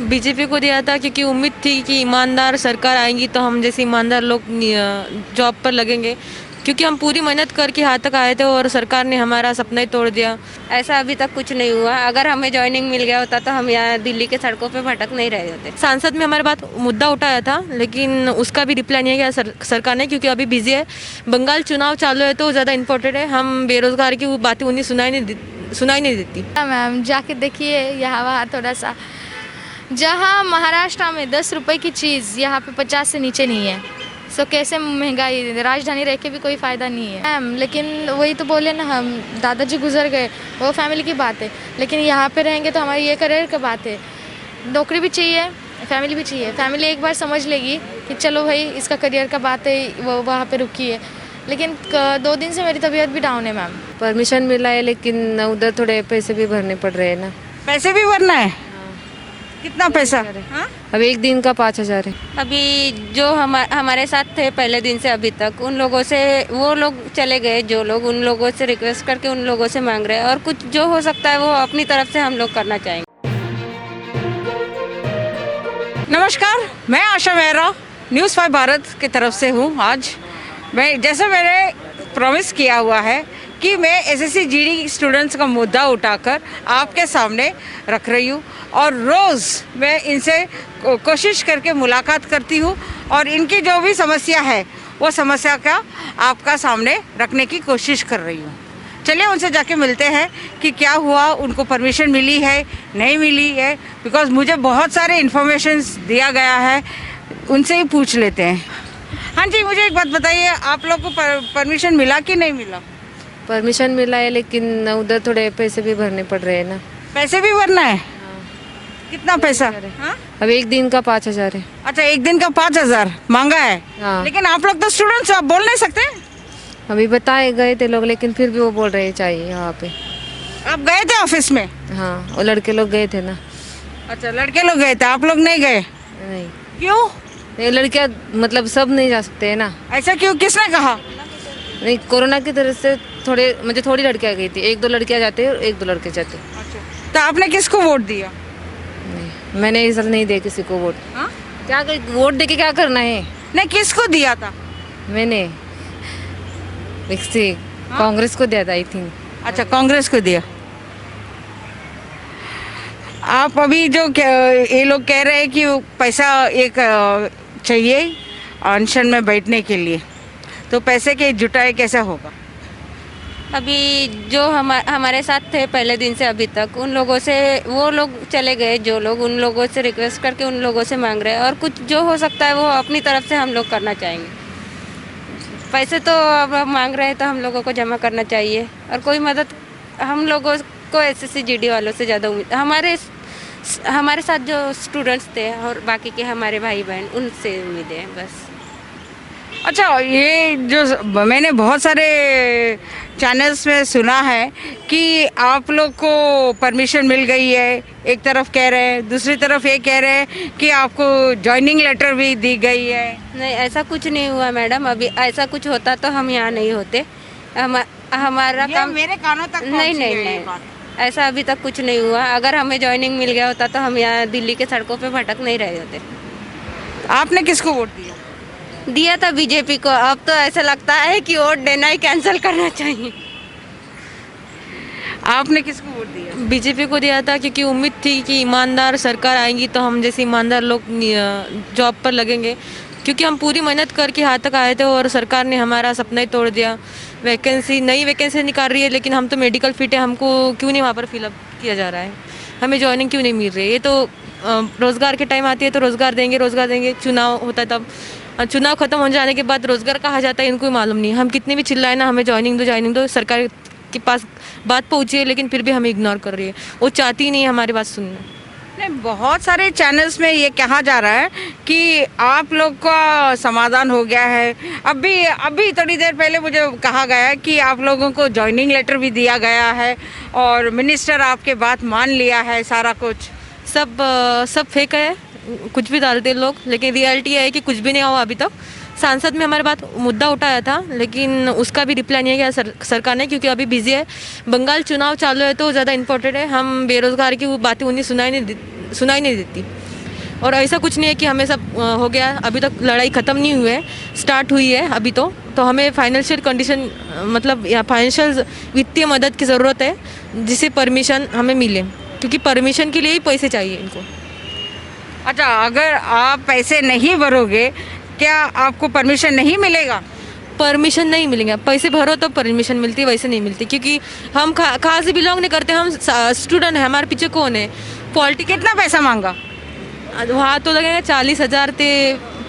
BJP को दिया था क्योंकि उम्मीद थी कि ईमानदार सरकार आएंगी तो हम जैसे ईमानदार लोग जॉब पर लगेंगे, क्योंकि हम पूरी मेहनत करके यहाँ तक आए थे और सरकार ने हमारा सपना ही तोड़ दिया। ऐसा अभी तक कुछ नहीं हुआ। अगर हमें ज्वाइनिंग मिल गया होता तो हम यहाँ दिल्ली के सड़कों पे भटक नहीं रहे होते। सांसद में हमारे बात मुद्दा उठाया था, लेकिन उसका भी रिप्लाई नहीं किया सरकार ने, क्योंकि अभी बिजी है। बंगाल चुनाव चालू है तो ज़्यादा इम्पोर्टेंट है। हम बेरोजगार की वो बातें उन्हें सुनाई नहीं देती। मैम जाके देखिए यहाँ वहाँ थोड़ा सा, जहाँ महाराष्ट्र में 10 रुपए की चीज़ यहाँ पे 50 से नीचे नहीं है। सो कैसे महंगाई, राजधानी रह के भी कोई फ़ायदा नहीं है मैम। लेकिन वही तो बोले ना, हम दादाजी गुजर गए, वो फैमिली की बात है। लेकिन यहाँ पे रहेंगे तो हमारी ये करियर की बात है। नौकरी भी चाहिए, फैमिली भी चाहिए। फैमिली एक बार समझ लेगी कि चलो भाई इसका करियर का बात है, वो वहाँ पे रुकी है। लेकिन 2 दिन से मेरी तबीयत भी डाउन है मैम। परमिशन मिला है लेकिन उधर थोड़े पैसे भी भरने पड़ रहे हैं ना। पैसे भी भरना है? कितना पैसा? हाँ? अब एक दिन का 5,000 है। अभी जो हमारे साथ थे पहले दिन से अभी तक, उन लोगों से, वो लोग चले गए जो लोग, उन लोगों से रिक्वेस्ट करके उन लोगों से मांग रहे हैं। और कुछ जो हो सकता है वो अपनी तरफ से हम लोग करना चाहेंगे। नमस्कार, मैं आशा मेहरा न्यूज़ 5 भारत की तरफ से हूँ। आज मैं, जैसे मैंने प्रॉमिस किया हुआ है कि मैं एसएससी जीडी स्टूडेंट्स का मुद्दा उठाकर आपके सामने रख रही हूँ, और रोज़ मैं इनसे कोशिश करके मुलाकात करती हूँ और इनकी जो भी समस्या है वो समस्या का आपका सामने रखने की कोशिश कर रही हूँ। चलिए उनसे जाके मिलते हैं कि क्या हुआ, उनको परमिशन मिली है नहीं मिली है, बिकॉज़ मुझे बहुत सारे इन्फॉर्मेशंस दिया गया है, उनसे ही पूछ लेते हैं। हाँ जी, मुझे एक बात बताइए, आप लोग को परमिशन मिला कि नहीं मिला? परमिशन मिला है लेकिन उधर थोड़े पैसे भी भरने पड़ रहे हैं ना। पैसे भी भरना है? कितना पैसा? हाँ? अब एक दिन का 5,000 है। अच्छा, एक दिन का 5,000 मांगा है। हाँ। लेकिन आप लोग तो स्टूडेंट्स, आप बोल नहीं सकते? अभी बताए गए थे लोग, लेकिन फिर भी वो बोल रहे चाहिए यहाँ पे। आप गए थे ऑफिस में? हाँ, वो लड़के लोग गए थे ना। अच्छा, लड़के लोग गए थे, आप लोग नहीं गए? नहीं, क्यों? ये लड़कियाँ मतलब सब नहीं जा सकते है ना। ऐसा क्यों, किसने कहा? नहीं, कोरोना की तरह से थोड़ी लड़कियाँ गई थी। 1-2 लड़कियाँ जाते और 1-2 लड़के जाते। अच्छा, तो आपने किसको वोट दिया? नहीं, मैंने इस साल नहीं दिया किसी को वोट। हाँ? क्या वोट दे के क्या करना है? नहीं, किसको दिया था? मैंने कांग्रेस को दिया था, आई थिंक। अच्छा, कांग्रेस को दिया। आप अभी जो ये लोग कह रहे हैं कि वो पैसा एक चाहिए अनशन में बैठने के लिए, तो पैसे के जुटाए कैसे होगा? अभी जो हमारे साथ थे पहले दिन से अभी तक, उन लोगों से, वो लोग चले गए जो लोग, उन लोगों से रिक्वेस्ट करके उन लोगों से मांग रहे हैं। और कुछ जो हो सकता है वो अपनी तरफ से हम लोग करना चाहेंगे। पैसे तो अब हम मांग रहे हैं तो हम लोगों को जमा करना चाहिए। और कोई मदद हम लोगों को एसएससी जीडी वालों से ज़्यादा उम्मीद, हमारे साथ जो स्टूडेंट्स थे और बाकी के हमारे भाई बहन, उनसे उम्मीदें हैं बस। अच्छा, ये जो मैंने बहुत सारे चैनल्स में सुना है कि आप लोग को परमिशन मिल गई है, एक तरफ कह रहे हैं, दूसरी तरफ ये कह रहे हैं कि आपको जॉइनिंग लेटर भी दी गई है। नहीं, ऐसा कुछ नहीं हुआ मैडम। अभी ऐसा कुछ होता तो हम यहाँ नहीं होते। हमारा काम मेरे कानों तक नहीं नहीं नहीं, ऐसा अभी तक कुछ नहीं हुआ। अगर हमें ज्वाइनिंग मिल गया होता तो हम यहाँ दिल्ली के सड़कों पे भटक नहीं रहे होते। आपने किसको वोट दिया? दिया था बीजेपी को। अब तो ऐसा लगता है कि वोट देना ही कैंसिल करना चाहिए। आपने किसको वोट दिया? बीजेपी को दिया था क्योंकि उम्मीद थी कि ईमानदार सरकार आएंगी तो हम जैसे ईमानदार लोग जॉब पर लगेंगे, क्योंकि हम पूरी मेहनत करके यहाँ तक आए थे और सरकार ने हमारा सपना ही तोड़ दिया। नई वैकेंसी निकाल रही है, लेकिन हम तो मेडिकल फिट है, हमको क्यों नहीं वहाँ पर फिलअप किया जा रहा है? हमें ज्वाइनिंग क्यों नहीं मिल रही है? ये तो रोज़गार के टाइम आती है तो रोज़गार देंगे, चुनाव होता है तब, चुनाव खत्म हो जाने के बाद रोज़गार कहा जाता है, इनको मालूम नहीं। हम कितनी भी चिल्लाए ना, हमें ज्वाइनिंग दो, सरकार के पास बात पहुँची है, लेकिन फिर भी हमें इग्नोर कर रही है। वो चाहती ही नहीं है हमारी बात सुनना। नहीं, बहुत सारे चैनल्स में ये कहा जा रहा है कि आप लोग का समाधान हो गया है। अभी थोड़ी देर पहले मुझे कहा गया है कि आप लोगों को जॉइनिंग लेटर भी दिया गया है और मिनिस्टर आपके बात मान लिया है। सारा कुछ सब फेक है, कुछ भी डालते लोग, लेकिन रियलिटी है कि कुछ भी नहीं हुआ अभी तक। सांसद में हमारे बात मुद्दा उठाया था, लेकिन उसका भी रिप्लाई नहीं किया सरकार ने, क्योंकि अभी बिजी है। बंगाल चुनाव चालू है तो ज़्यादा इम्पोर्टेंट है। हम बेरोजगार की वो बातें उन्हें सुनाई नहीं देती। और ऐसा कुछ नहीं है कि हमें सब हो गया, अभी तक लड़ाई ख़त्म नहीं हुई है, स्टार्ट हुई है अभी तो हमें फाइनेंशियल कंडीशन मतलब या फाइनेंशियल वित्तीय मदद की ज़रूरत है, जिससे परमिशन हमें मिले, क्योंकि परमिशन के लिए ही पैसे चाहिए इनको। अच्छा, अगर आप पैसे नहीं भरोगे क्या आपको परमिशन नहीं मिलेगा? परमिशन नहीं मिलेंगे, पैसे भरो तो परमिशन मिलती है, वैसे नहीं मिलती, क्योंकि हम कहाँ से बिलोंग नहीं करते, हम स्टूडेंट हैं, हमारे पीछे कौन है? पॉलिटिक कितना पैसा मांगा? वहाँ तो लगेगा 40,000 से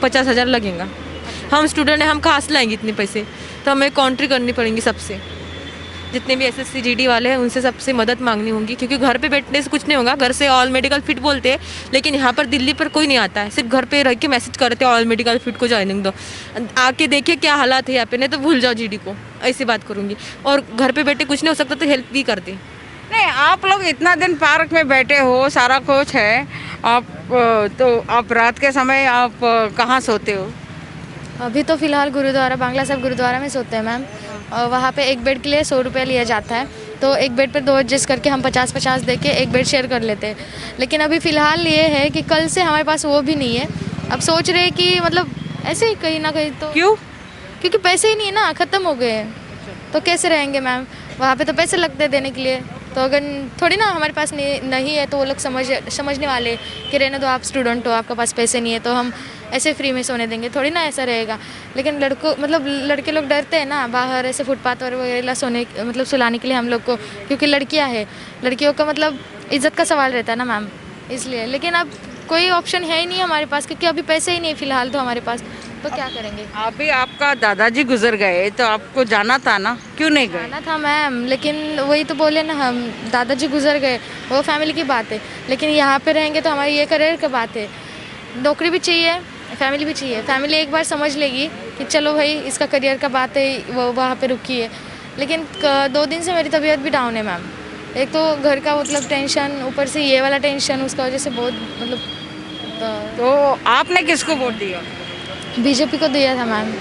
50,000 लगेगा। हम स्टूडेंट हैं, हम कहाँ से लाएंगे इतने पैसे? तो हमें कॉन्ट्री करनी पड़ेंगी सबसे, जितने भी SSC GD वाले हैं उनसे सबसे मदद मांगनी होगी, क्योंकि घर पे बैठने से कुछ नहीं होगा। घर से ऑल मेडिकल फिट बोलते हैं, लेकिन यहाँ पर दिल्ली पर कोई नहीं आता है, सिर्फ घर पे रह के मैसेज करते हैं ऑल मेडिकल फिट को ज्वाइनिंग दो, आके देखिए क्या हालात है यहाँ पे, नहीं तो भूल जाओ GD को, ऐसी बात करूँगी। और घर पे बैठे कुछ नहीं हो सकता तो हेल्प भी कर दे। नहीं, आप लोग इतना दिन पार्क में बैठे हो, सारा कुछ है, आप तो आप रात के समय आप कहाँ सोते हो? अभी तो फ़िलहाल गुरुद्वारा, बांग्ला साहब गुरुद्वारा में सोते हैं मैम, और वहाँ पे एक बेड के लिए 100 रुपये लिया जाता है, तो एक बेड पर 2 एडजस्ट करके हम 50-50 दे के एक बेड शेयर कर लेते हैं। लेकिन अभी फ़िलहाल ये है कि कल से हमारे पास वो भी नहीं है। अब सोच रहे हैं कि मतलब ऐसे ही कहीं ना कहीं तो, क्यों? क्योंकि पैसे ही नहीं है ना, ख़त्म हो गए हैं, तो कैसे रहेंगे मैम? वहाँ पे तो पैसे लगते हैं देने के लिए, तो अगर थोड़ी ना हमारे पास नहीं है तो वो लोग समझने वाले कि रहने दो, आप स्टूडेंट हो, आपके पास पैसे नहीं है तो हम ऐसे फ्री में सोने देंगे, थोड़ी ना ऐसा रहेगा। लेकिन लड़के लोग डरते हैं ना बाहर ऐसे फुटपाथ और वगैरह सोने मतलब सुलाने के लिए हम लोग को, क्योंकि लड़कियां हैं, लड़कियों का मतलब इज़्ज़त का सवाल रहता है ना मैम, इसलिए। लेकिन अब कोई ऑप्शन है ही नहीं हमारे पास, क्योंकि अभी पैसे ही नहीं फ़िलहाल तो हमारे पास, तो क्या करेंगे? अभी आपका दादाजी गुजर गए तो आपको जाना था ना, क्यों नहीं गए? जाना था मैम, लेकिन वही तो बोले ना, हम दादाजी गुजर गए, वो फैमिली की बात है, लेकिन यहाँ पे रहेंगे तो हमारी ये करियर की बात है। नौकरी भी चाहिए, फैमिली भी चाहिए। फैमिली एक बार समझ लेगी कि चलो भाई इसका करियर का बात है, वो वहाँ पे रुकी है। लेकिन 2 दिन से मेरी तबीयत भी डाउन है मैम, एक तो घर का मतलब टेंशन, ऊपर से ये वाला टेंशन, उसका वजह से बहुत मतलब तो आपने किसको वोट दिया? बीजेपी को दिया था मैम।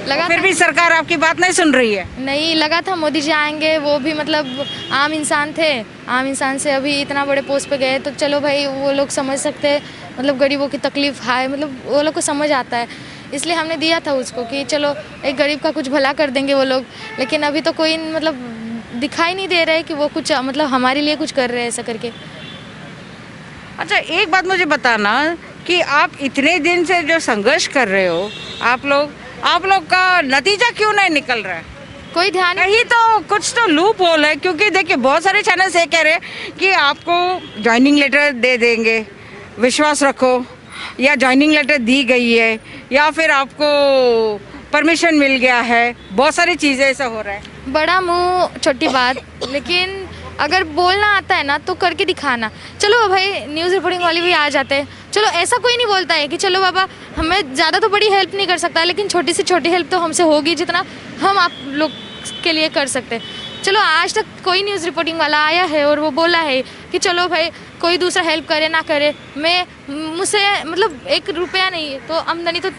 लगा फिर भी सरकार आपकी बात नहीं सुन रही है। नहीं, लगा था मोदी जी आएंगे, वो भी मतलब आम इंसान थे, आम इंसान से अभी इतना बड़े पोस्ट पे गए, तो चलो भाई वो लोग समझ सकते हैं, मतलब गरीबों की तकलीफ है, मतलब वो लोग को समझ आता है, इसलिए हमने दिया था उसको कि चलो एक गरीब का कुछ भला कर देंगे वो लोग। लेकिन अभी तो कोई मतलब दिखाई नहीं दे रहा है कि वो कुछ मतलब हमारे लिए कुछ कर रहे हैं ऐसा करके। अच्छा, एक बात मुझे बताना कि आप इतने दिन से जो संघर्ष कर रहे हो, आप लोग का नतीजा क्यों नहीं निकल रहा है? कोई ध्यान कहीं तो कुछ तो लूप होल है, क्योंकि देखिए बहुत सारे चैनल्स ये कह रहे हैं कि आपको ज्वाइनिंग लेटर दे देंगे, विश्वास रखो, या ज्वाइनिंग लेटर दी गई है, या फिर आपको परमिशन मिल गया है, बहुत सारी चीज़ें ऐसा हो रहा है। बड़ा मुंह छोटी बात, लेकिन अगर बोलना आता है ना तो करके दिखाना। चलो भाई न्यूज़ रिपोर्टिंग वाले भी आ जाते हैं, चलो ऐसा कोई नहीं बोलता है कि चलो बाबा हमें ज़्यादा तो बड़ी हेल्प नहीं कर सकता, लेकिन छोटी से छोटी हेल्प तो हमसे होगी जितना हम आप लोग के लिए कर सकते हैं। चलो आज तक कोई न्यूज़ रिपोर्टिंग वाला आया है और वो बोला है कि चलो भाई कोई दूसरा हेल्प करे ना करे, मुझसे मतलब 1 रुपया नहीं तो आमदनी तो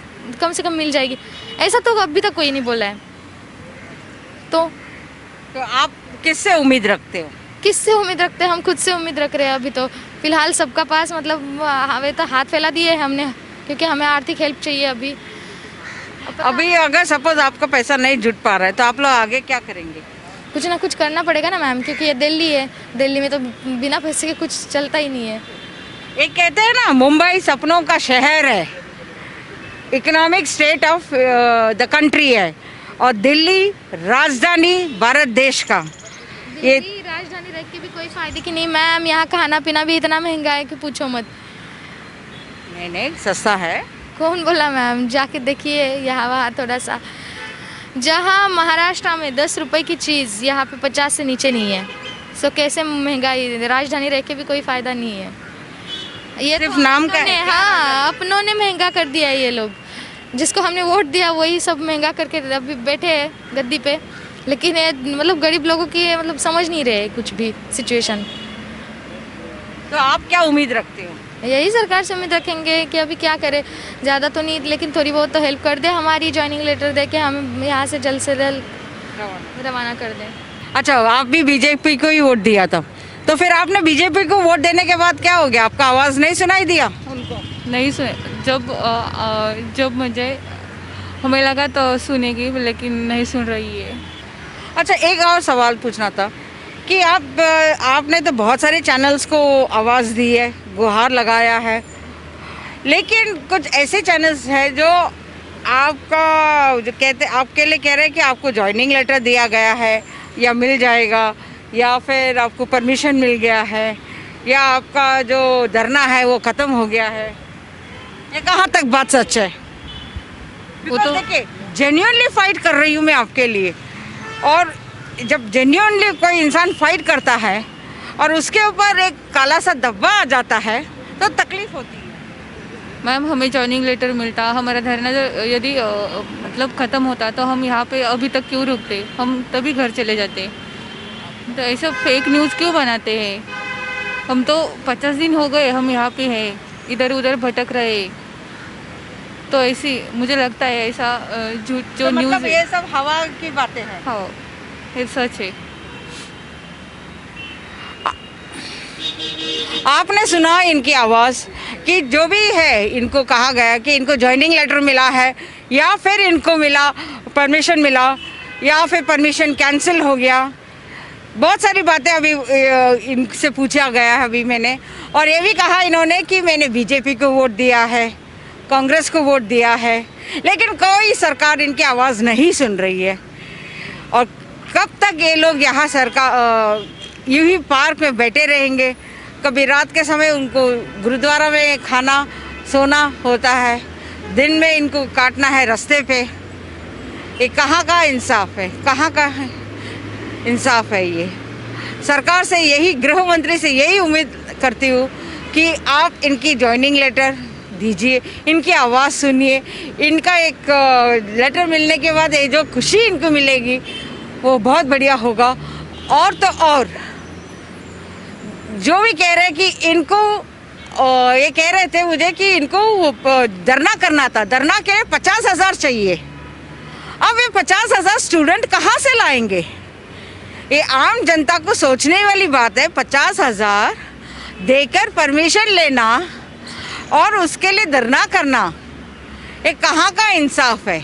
कम से कम मिल जाएगी, ऐसा तो अभी तक कोई नहीं बोला है। तो आप किससे उम्मीद रखते हो? किससे उम्मीद रखते हैं? हम खुद से उम्मीद रख रहे हैं अभी तो फिलहाल। सबका पास मतलब हमें तो हाथ फैला दिए हैं हमने, क्योंकि हमें आर्थिक हेल्प चाहिए अभी। अभी अगर सपोज आपका पैसा नहीं जुट पा रहा है तो आप लोग आगे क्या करेंगे? कुछ ना कुछ करना पड़ेगा ना मैम, क्योंकि ये दिल्ली है, दिल्ली में तो बिना पैसे के कुछ चलता ही नहीं है। एक कहते हैं ना, मुंबई सपनों का शहर है, economic state of the country है, और दिल्ली राजधानी भारत देश का। ये राजधानी रह के भी कोई फायदे की नहीं मैम, यहाँ खाना पीना भी इतना महंगा है कि पूछो मत। नहीं सस्ता है। कौन बोला मैम? जाके देखिए यहाँ वहाँ थोड़ा सा। जहाँ महाराष्ट्र में 10 रुपए की चीज़ यहाँ पे 50 से नीचे नहीं है, सो कैसे महंगाई? राजधानी रह के भी कोई फ़ायदा नहीं है, ये सिर्फ तो नाम का है। हाँ, अपनों ने महंगा कर दिया है। ये लोग जिसको हमने वोट दिया वही सब महंगा करके अभी बैठे हैं गद्दी पे, लेकिन ये मतलब गरीब लोगों की मतलब समझ नहीं रहे कुछ भी सिचुएशन। तो आप क्या उम्मीद रखते हो? यही सरकार से उम्मीद रखेंगे कि अभी क्या करे, ज़्यादा तो नहीं लेकिन थोड़ी बहुत तो हेल्प कर दे, हमारी ज्वाइनिंग लेटर दे के हम यहाँ से जल्द से जल्द रवाना कर दें। अच्छा, आप भी बीजेपी को ही वोट दिया था, तो फिर आपने बीजेपी को वोट देने के बाद क्या हो गया? आपका आवाज़ नहीं सुनाई दिया उनको? को? नहीं सुने। जब मुझे हमें लगा तो सुनेगी, लेकिन नहीं सुन रही है। अच्छा, एक और सवाल पूछना था कि आपने तो बहुत सारे चैनल्स को आवाज़ दी है, गुहार लगाया है, लेकिन कुछ ऐसे चैनल्स हैं जो आपके लिए कह रहे हैं कि आपको जॉइनिंग लेटर दिया गया है या मिल जाएगा, या फिर आपको परमिशन मिल गया है, या आपका जो धरना है वो ख़त्म हो गया है। ये कहाँ तक बात सच है? वो तो देखिए, जेन्युइनली फाइट कर रही हूँ मैं आपके लिए, और जब जेन्युइनली कोई इंसान फाइट करता है और उसके ऊपर एक काला सा धब्बा आ जाता है तो तकलीफ होती है। मैम, हमें जॉइनिंग लेटर मिलता, हमारा धरना यदि मतलब ख़त्म होता तो हम यहाँ पे अभी तक क्यों रुकते, हम तभी घर चले जाते। तो ऐसा फेक न्यूज़ क्यों बनाते हैं? हम तो 50 दिन हो गए हम यहाँ पे हैं, इधर उधर भटक रहे। तो ऐसी मुझे लगता है ऐसा झूठ जो तो न्यूज़ मतलब ये सब हवा की बातें हैं। हाँ, ये सच है। आपने सुना इनकी आवाज़ कि जो भी है, इनको कहा गया कि इनको जॉइनिंग लेटर मिला है, या फिर इनको मिला परमिशन मिला, या फिर परमिशन कैंसिल हो गया। बहुत सारी बातें अभी इनसे पूछा गया है अभी मैंने, और ये भी कहा इन्होंने कि मैंने बीजेपी को वोट दिया है, कांग्रेस को वोट दिया है, लेकिन कोई सरकार इनकी आवाज़ नहीं सुन रही है। और कब तक ये लोग यहाँ यूं ही पार्क में बैठे रहेंगे? कभी रात के समय उनको गुरुद्वारा में खाना सोना होता है, दिन में इनको काटना है रास्ते पे। ये कहाँ का इंसाफ है? कहाँ का है इंसाफ है? ये सरकार से यही, गृह मंत्री से यही उम्मीद करती हूँ कि आप इनकी जॉइनिंग लेटर दीजिए, इनकी आवाज़ सुनिए। इनका एक लेटर मिलने के बाद ये जो खुशी इनको मिलेगी वो बहुत बढ़िया होगा। और तो और जो भी कह रहे हैं कि इनको ये कह रहे थे मुझे कि इनको धरना करना था, धरना के लिए 50,000 चाहिए। अब ये 50,000 स्टूडेंट कहाँ से लाएंगे? ये आम जनता को सोचने वाली बात है। 50,000 देकर परमिशन लेना और उसके लिए धरना करना, ये कहाँ का इंसाफ है?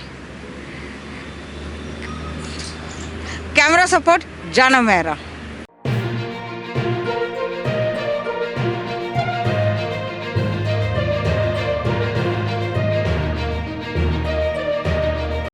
कैमरा सपोर्ट जाना मेहरा।